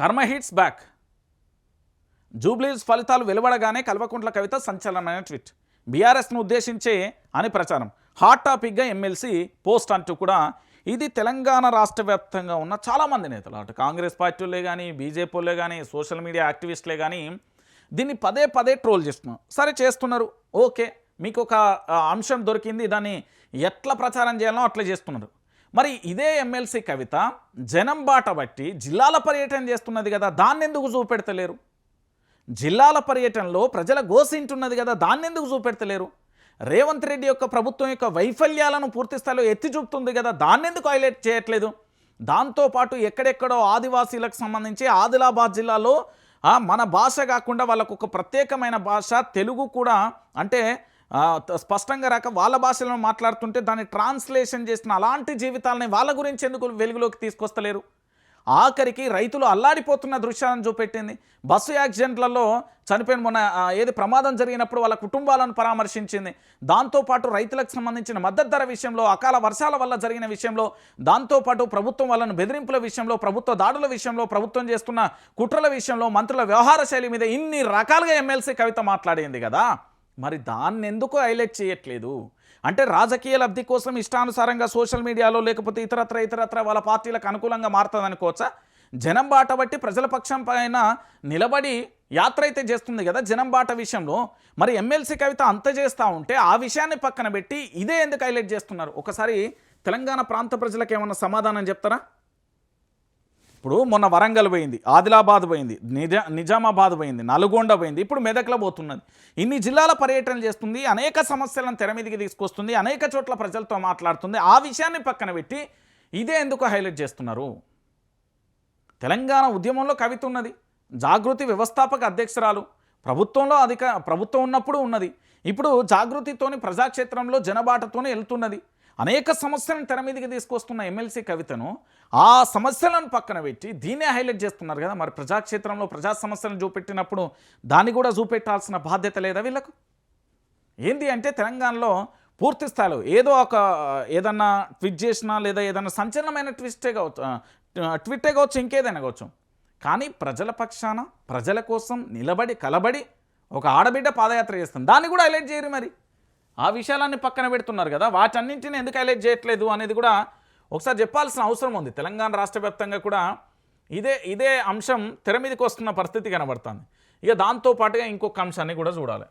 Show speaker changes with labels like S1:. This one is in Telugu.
S1: కర్మ హిట్స్ బ్యాక్. జూబ్లీస్ ఫలితాలు వెలువడగానే కల్వకుంట్ల కవిత సంచలనమైన ట్వీట్. బీఆర్ఎస్ను ఉద్దేశించే అని ప్రచారం. హాట్ టాపిక్గా ఎమ్మెల్సీ పోస్ట్ అంటూ కూడా ఇది తెలంగాణ రాష్ట్ర వ్యాప్తంగా ఉన్న చాలామంది నేతలు, అటు కాంగ్రెస్ పార్టీలే కానీ, బీజేపీలే కానీ, సోషల్ మీడియా యాక్టివిస్టులే కానీ దీన్ని పదే పదే ట్రోల్ చేస్తున్నారు. సరే చేస్తున్నారు, ఓకే, మీకు ఒక అంశం దొరికింది, దాన్ని ఎట్లా ప్రచారం చేయాలో అట్లా చేస్తున్నారు. మరి ఇదే ఎమ్మెల్సీ కవిత జనం బాట బట్టి జిల్లాల పర్యటన చేస్తున్నది కదా, దాన్ని ఎందుకు చూపెడతలేరు? జిల్లాల పర్యటనలో ప్రజల గోసింటున్నది కదా, దాన్ని ఎందుకు చూపెడతలేరు? రేవంత్ రెడ్డి యొక్క ప్రభుత్వం యొక్క వైఫల్యాలను పూర్తి స్థాయిలో ఎత్తి చూపుతుంది కదా, దాన్ని ఎందుకు హైలైట్ చేయట్లేదు? దాంతోపాటు ఎక్కడెక్కడో ఆదివాసీలకు సంబంధించి ఆదిలాబాద్ జిల్లాలో మన భాష కాకుండా వాళ్ళకు ఒక ప్రత్యేకమైన భాష తెలుగు కూడా అంటే స్పష్టంగా రాక వాళ్ళ భాషలో మాట్లాడుతుంటే దాన్ని ట్రాన్స్లేషన్ చేసిన అలాంటి జీవితాలని వాళ్ళ గురించి ఎందుకు వెలుగులోకి తీసుకొస్తలేరు? ఆఖరికి రైతులు అల్లాడిపోతున్న దృశ్యాలను చూపెట్టింది. బస్సు యాక్సిడెంట్లలో చనిపోయిన మొన్న ఏది ప్రమాదం జరిగినప్పుడు వాళ్ళ కుటుంబాలను పరామర్శించింది. దాంతోపాటు రైతులకు సంబంధించిన మద్దతు ధర విషయంలో, అకాల వర్షాల వల్ల జరిగిన విషయంలో, దాంతోపాటు ప్రభుత్వం వాళ్ళను బెదిరింపుల విషయంలో, ప్రభుత్వ దాడుల విషయంలో, ప్రభుత్వం చేస్తున్న కుట్రల విషయంలో, మంత్రుల వ్యవహార శైలి మీద ఇన్ని రకాలుగా ఎమ్మెల్సీ కవిత మాట్లాడింది కదా, మరి దాన్ని ఎందుకు హైలైట్ చేయట్లేదు? అంటే రాజకీయ లబ్ధి కోసం ఇష్టానుసారంగా సోషల్ మీడియాలో లేకపోతే ఇతరత్ర వాళ్ళ పార్టీలకు అనుకూలంగా మారుతుంది అనుకోవచ్చా? జనం బాట బట్టి ప్రజల పక్షం పైన నిలబడి యాత్ర అయితే చేస్తుంది కదా జనం బాట విషయంలో. మరి ఎమ్మెల్సీ కవిత అంత చేస్తూ ఉంటే ఆ విషయాన్ని పక్కన పెట్టి ఇదే ఎందుకు హైలైట్ చేస్తున్నారు? ఒకసారి తెలంగాణ ప్రాంత ప్రజలకు ఏమన్నా సమాధానం చెప్తారా? ఇప్పుడు మొన్న వరంగల్ పోయింది, ఆదిలాబాద్ పోయింది, నిజామాబాద్ పోయింది, నల్గొండ పోయింది, ఇప్పుడు మెదక్లో పోతున్నది. ఇన్ని జిల్లాల పర్యటన చేస్తుంది, అనేక సమస్యలను తెర మీదకి తీసుకొస్తుంది, అనేక చోట్ల ప్రజలతో మాట్లాడుతుంది. ఆ విషయాన్ని పక్కన పెట్టి ఇదే ఎందుకు హైలైట్ చేస్తున్నారు? తెలంగాణ ఉద్యమంలో కవిత ఉన్నది, జాగృతి వ్యవస్థాపక అధ్యక్షురాలు, ప్రభుత్వం ఉన్నప్పుడు ఉన్నది, ఇప్పుడు జాగృతితోని ప్రజాక్షేత్రంలో జనబాటతోనే వెళ్తున్నది. అనేక సమస్యలను తెర మీదకి తీసుకొస్తున్న ఎమ్మెల్సీ కవితను ఆ సమస్యలను పక్కన పెట్టి దీన్నే హైలైట్ చేస్తున్నారు కదా. మరి ప్రజాక్షేత్రంలో ప్రజా సమస్యలను చూపెట్టినప్పుడు దాన్ని కూడా చూపెట్టాల్సిన బాధ్యత లేదా వీళ్ళకు? ఏంటి అంటే తెలంగాణలో పూర్తి స్థాయిలో ఏదో ఒక ఏదన్నా ట్వీట్ చేసినా లేదా ఏదన్నా సంచలనమైన ట్విట్టే కావచ్చు, ఇంకేదైనా కావచ్చు, కానీ ప్రజల పక్షాన ప్రజల కోసం నిలబడి కలబడి ఒక ఆడబిడ్డ పాదయాత్ర చేస్తుంది, దాన్ని కూడా హైలైట్ చేయరు. మరి ఆ విషయాలన్నీ పక్కన పెడుతున్నారు కదా, వాటన్నింటినీ ఎందుకు హైలైట్ చేయట్లేదు అనేది కూడా ఒకసారి చెప్పాల్సిన అవసరం ఉంది. తెలంగాణ రాష్ట్ర వ్యాప్తంగా కూడా ఇదే అంశం తెర మీదకి వస్తున్న పరిస్థితి కనబడుతుంది. ఇక దాంతోపాటుగా ఇంకొక అంశాన్ని కూడా చూడాలి.